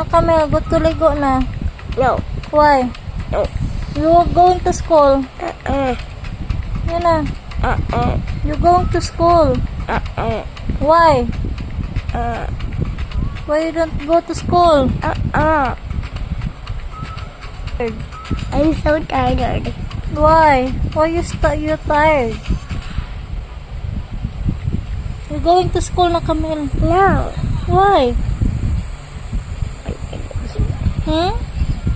Na kami, good to ligo na. No. Why? No. You going to school? Uh-uh. Yan na. Uh-uh. You going to school? Uh-uh. Why? Uh, Why you don't go to school? uh-uh. I'm so tired. Why? Why you tired? You going to school na, Camille? No. Why? Hmm?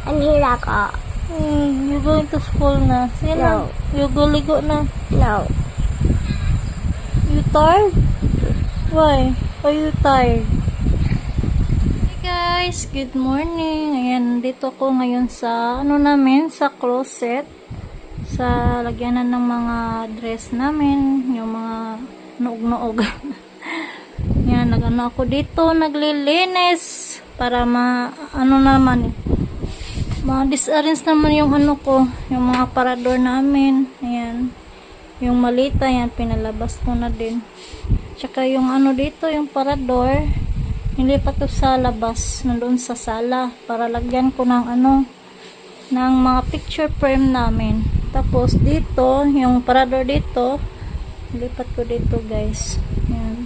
Ang hila ko. You going to school na. Sige na. No. You go ligo na. No. You tired? Why? Why you tired? Hey guys, good morning. Ayan, dito ko ngayon sa namin, sa closet. Sa lagyanan ng mga dress namin, yung mga noog-noog. Yan, nag-ano ako dito, naglilinis para ma-disarrange naman yung ko, yung mga parador namin. Ayan. Yung malita, yan, pinalabas ko na din. Tsaka yung dito, yung parador, hindi pa to sa labas, nandoon sa sala, para lagyan ko ng ng mga picture frame namin. Tapos dito, yung parador dito, lipat ko dito guys. Yan.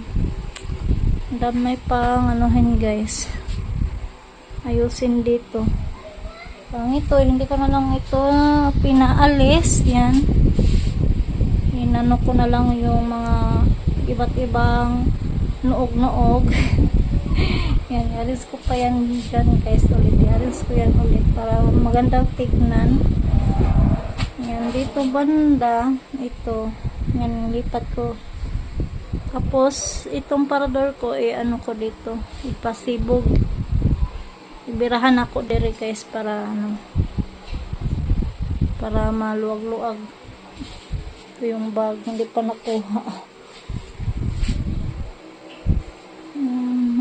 Damay pang guys. Ayusin dito. Pang ito, hindi ko na lang ito pinaalis. Yan. Inano ko na lang yung mga iba't ibang noog-noog. Yan, alis ko pa yan dyan guys ulit. Alis ko yan ulit para magandang tignan. Yan, dito banda, ito. Yan, lipat ko. Tapos, itong parador ko, ko dito. Ipasibog. Ibirahan ako dire guys para para maluwag-luwag. Ito yung bag, hindi pa nakuha.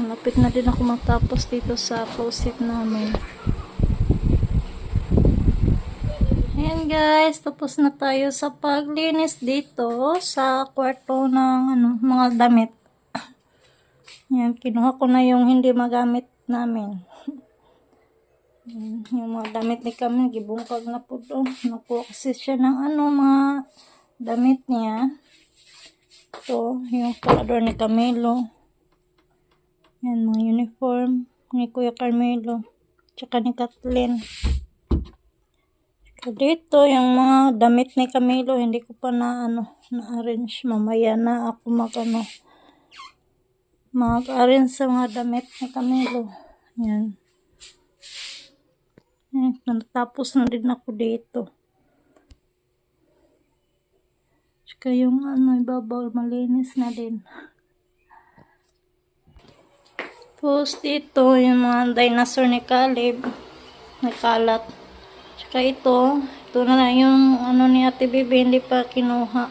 Malapit na din ako matapos dito sa closet namin. Ayan guys, tapos na tayo sa paglinis dito sa kwarto ng mga damit. Ayan, kinuha ko na yung hindi magamit namin. Yung mga damit ni kami, gibungkag na po doon. Nakuha kasi siya ng mga damit niya. Ito, yung parador ni Camilo. Yan, mga uniform ni Kuya Carmelo. Tsaka ni Kathleen. Dito, yung mga damit ni Camilo, hindi ko pa na-arrange. Mamaya na ako mag-arrange sa mga damit ni Camilo. Yan. Natapos na din ako dito. Tsaka yung ibabaw, malinis na din. Tapos dito, yung mga dinosaur ni Caleb, nakalat. Tsaka ito na lang yung ni Ate Bibi, hindi pa kinuha.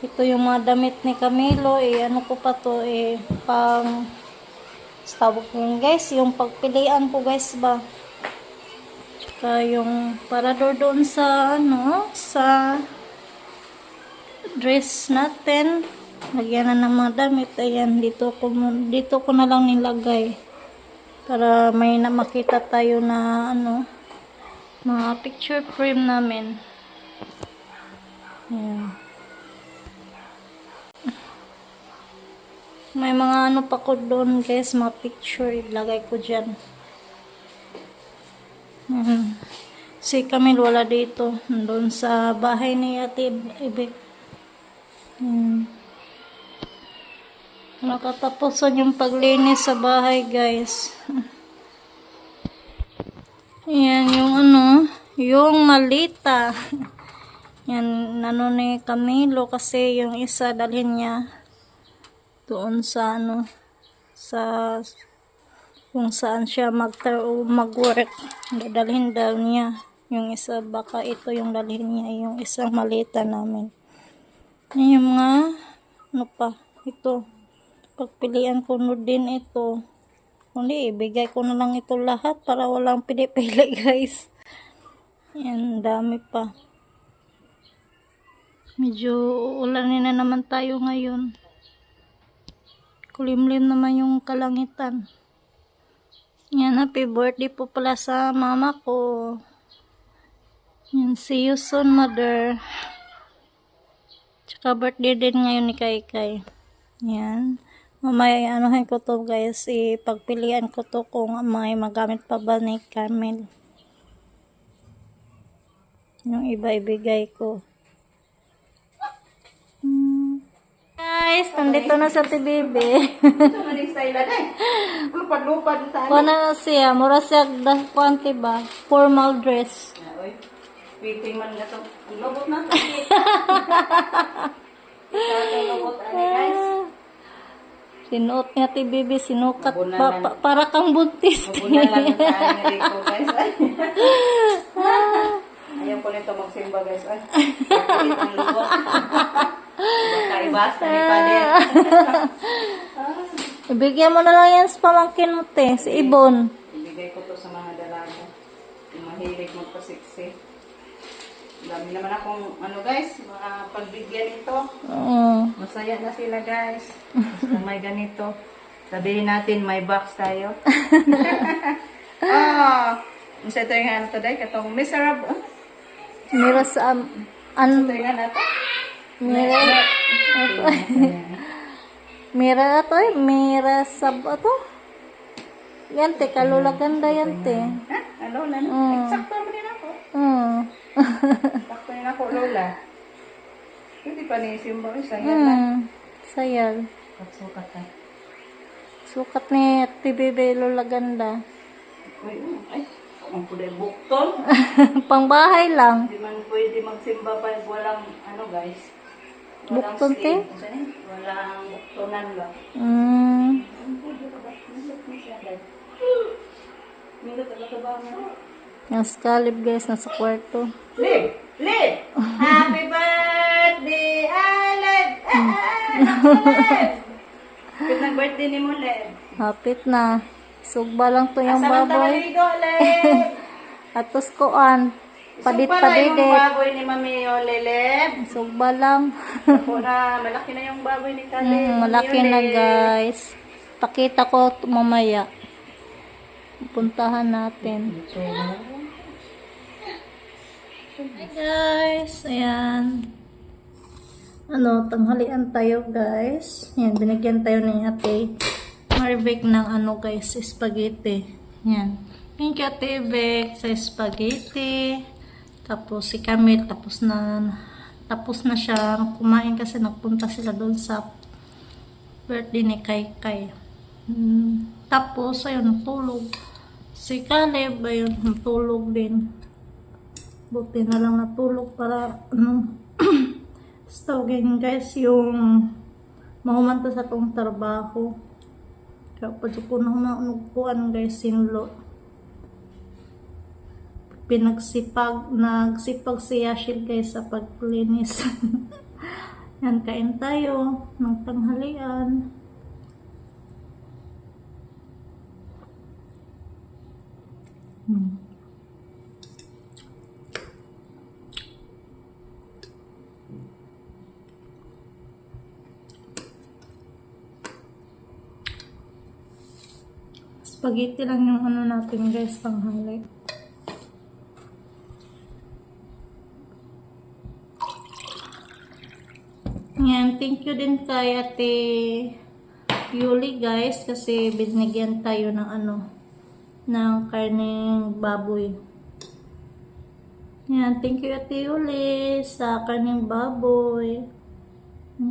Ito yung mga damit ni Camilo, ko pa to, pang tawag ko yun guys, yung pagpilian ko guys ba. Tsaka yung parador doon sa sa dress natin. Lagyan na ng mga damit. Ayan, dito ko na lang nilagay para may makita tayo na mga picture frame namin. Ayan. May mga pa ko doon guys, mga picture ilagay ko dyan. Si Camille wala dito, doon sa bahay ni Ate Ibig. Nakatapusan yung paglinis sa bahay guys. Yan yung yung malita. Yan ni Camilo kasi yung isa dalhin niya doon sa sa kung saan siya mag-work. Dadalhin daw niya yung isa, baka ito yung dalhin niya, yung isang malita namin. Yan yung mga pa ito. Pagpilian ko din ito. Kundi ibigay ko na lang ito lahat para walang pinipili guys. Yan, dami pa. Medyo ulanin na naman tayo ngayon. Kulimlim naman yung kalangitan. Yan, happy birthday po pala sa mama ko. Yan, see you soon, mother. Tsaka birthday din ngayon ni Kai. Yan. Mamaya, anuhin ko to guys. Ipagpilian ko to kung may magamit pa ba ni Carmel. Yung iba ibigay ko. Guys, nandito na sa TBB. Lupad-lupad sa Kuha na siya. Mura siya kuanti ba? Formal dress. Waiting man nga to. Lobot na to. Lobot guys. Sinuot niya TBB. Sinukat para kang buntis. Mabuna lang yung tayo na dito guys. Ayaw ko nito magsimba guys. Ay, kapilit ang lubot. Baka ibasta ni Pader. Ibigyan mo na lang yan sa pamangkin mo, te. Si Ibon. Ibigay ko to sa mga dalaga. Yung mahilig magpasiksi. Dami naman akong, ano guys, mga pagbigyan nito. Masaya na sila guys. Basta may ganito. Sabihin natin, may box tayo. Isa ito yung ano to day, katong miserable. Mira sa... Ito yung ano to. Mira to eh. Mira sab ato. Yan te, kalula ganda yan te. Ha? Lola na? Eksakto naman din ako. Eksakto din ako, Lola. Hindi pa ni-simba ko, sayal lang. Sayal. Pagsukat na. Sukat ni TBB Lola ganda. Ay, ang puday bukton. Pangbahay lang. Hindi man pwede magsimba pa walang, ano guys. Walang Bukton, te? sleeve. Walang buktonan ba? Yung scallop guys, nasa kwarto. Liv! Liv! Happy birthday, Liv! Good na birthday ni mo, Liv. Hapit na. Sugba lang to yung Asaman baboy. ligo, Liv! Atos koan. Yung Padit-padit. baboy ni Mami Yole, Liv. Sugba lang. Ako na, malaki na yung baboy ni Kale. Malaki na guys. Pakita ko mamaya. Puntahan natin. Hi guys. Ayan. Ano, tanghalian tayo guys. Ayan, binigyan tayo ni Ate Marvic ng ano guys, spaghetti. Ayan. Thank you Ate Vic sa spaghetti. Tapos si Camille, tapos na siya kumain kasi nagpunta sila doon sa birthday ni Kai. Tapos ayun, natulog. Si Caleb, ayun, natulog din. Buti na lang natulog para stawagin guys yung mahumanta sa tong trabaho. Kaya padyo ko na humanugpuan guys sinlo. Nagsipag si Yashil guys sa paglinis. Yan, kain tayo ng tanghalian. Spaghetti lang yung ano natin guys, tanghali. Yan, thank you din kay Ate Yuli guys kasi binigyan tayo ng ano, ng karneng baboy. Yan, thank you Ate Yuli sa karneng baboy.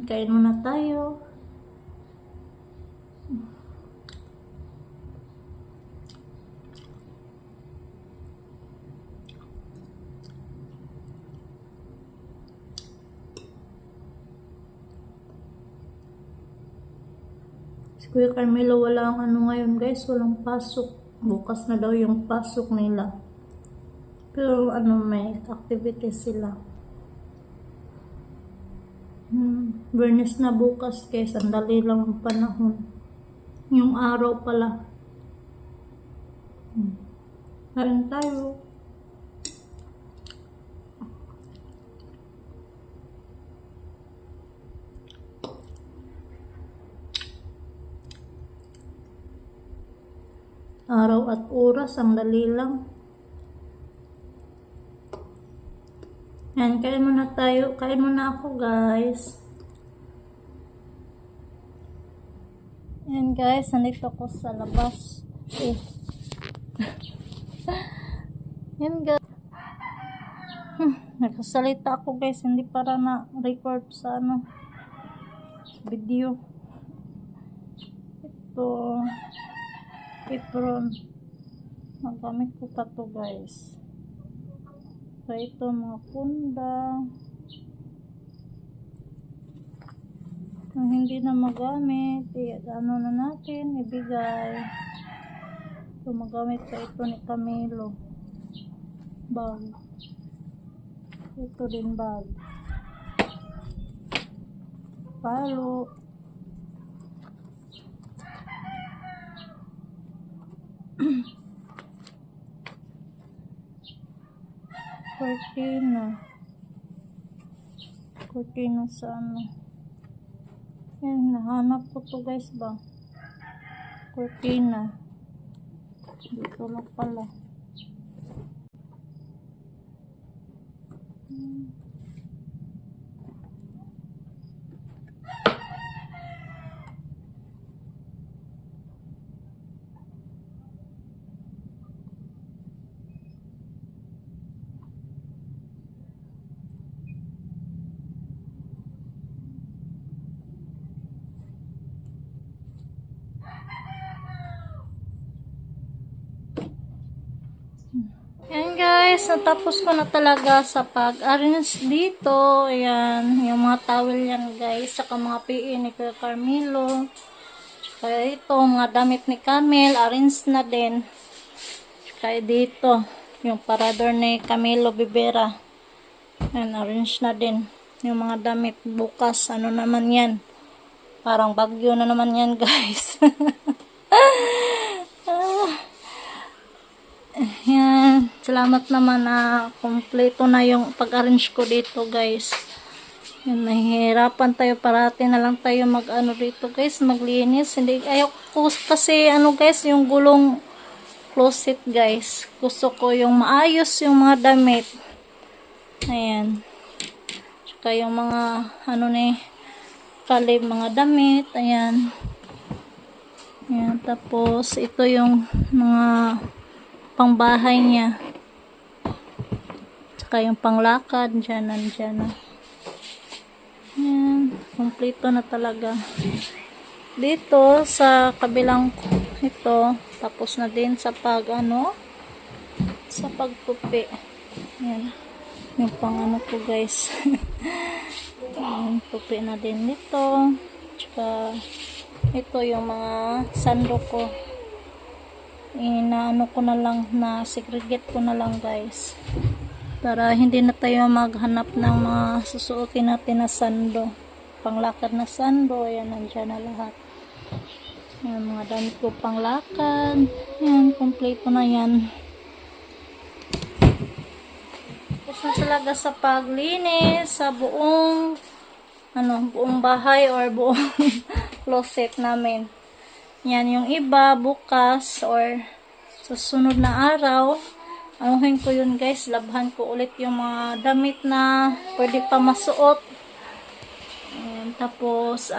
Kain muna tayo. Si Kuya Carmelo wala ang ano ngayon guys, walang pasok. Bukas na daw yung pasok nila. Pero ano, may activity sila. Bernes na bukas guys, sandali lang ang panahon. Yung araw pala. Kain tayo. Araw at oras, ang dali lang. Yan, kain muna tayo. Kain muna ako, guys. Yan, guys. Nandito ako sa labas. Yan, guys. Nagsasalita ako, guys. Hindi para na-record sa video. Ito. Apron. Magamit ko pa to, guys. So, ito mga punda. Kung hindi na magamit, ano na natin, ibigay. So, magamit pa ito ni Camilo. Bag. Ito din bag. Palo. Cortina. Cortina sa Yan, nahanap ko to, guys ba? Cortina. Dito lang pala. Yan, guys, natapos ko na talaga sa pag-arrange dito. Ayan, yung mga towel yan, guys, saka mga PE ni Kuya Carmelo. Kaya ito, mga damit ni Camel, arrange na din. Kaya dito, yung parador ni Camilo Bibera. Ayan, arrange na din. Yung mga damit bukas, ano naman yan. Parang bagyo na naman yan, guys. Yan, salamat naman na kompleto na yung pag-arrange ko dito, guys. Yan, nahihirapan tayo, parati na lang tayo mag-ano dito, guys, maglinis. Hindi, ayaw ko kasi, guys, yung gulong closet, guys. Gusto ko yung maayos yung mga damit. Ayan. Tsaka yung mga, kalib, mga damit. Ayan. Ayan, tapos, ito yung mga pangbahay niya. Tsaka yung panglakad, dyan, nandyan na. Yan, kompleto na talaga. Dito, sa kabilang ito, tapos na din sa sa pagtupi. Yan, yung pang ko, guys. Yan, tupi na din dito. Tsaka, ito yung mga sando ko. Inaano ko na lang, na segregate ko na lang, guys, para hindi na tayo maghanap ng mga susuotin natin na sando, panglakad na sando. Ayan, nandyan na lahat. Ayan, mga damit ko panglakad. Ayan, kompleto na yan. Tapos na talaga sa paglinis sa buong buong bahay or buong closet namin. Yan, yung iba, bukas or susunod na araw, anuhin ko yun, guys. Labhan ko ulit yung mga damit na pwede pa masuot. Ayan, tapos,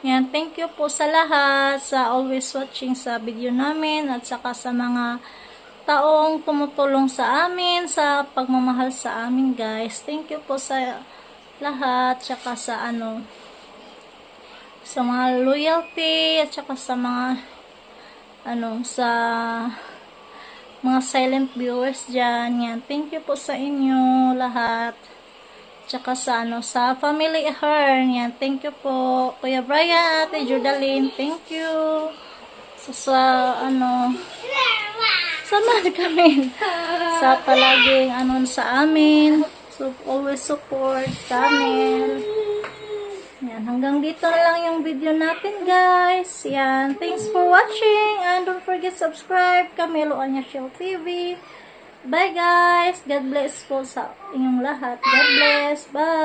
yan, thank you po sa lahat, sa always watching sa video namin, at saka sa mga taong tumutulong sa amin, sa pagmamahal sa amin, guys. Thank you po sa lahat, saka sa sa mga loyalty, at saka sa mga sa mga silent viewers dyan. Yan, thank you po sa inyo lahat. Tsaka sa sa family Ahern. Yan, thank you po Kuya Brian, Ate Judaline, thank you. Sa sama kami sa palaging sa amin. So, always support channel. Yan, hanggang dito na lang yung video natin, guys. Yan, thanks for watching, and don't forget subscribe Camilo Anyashel TV. Bye, guys. God bless po sa inyong lahat. God bless. Bye.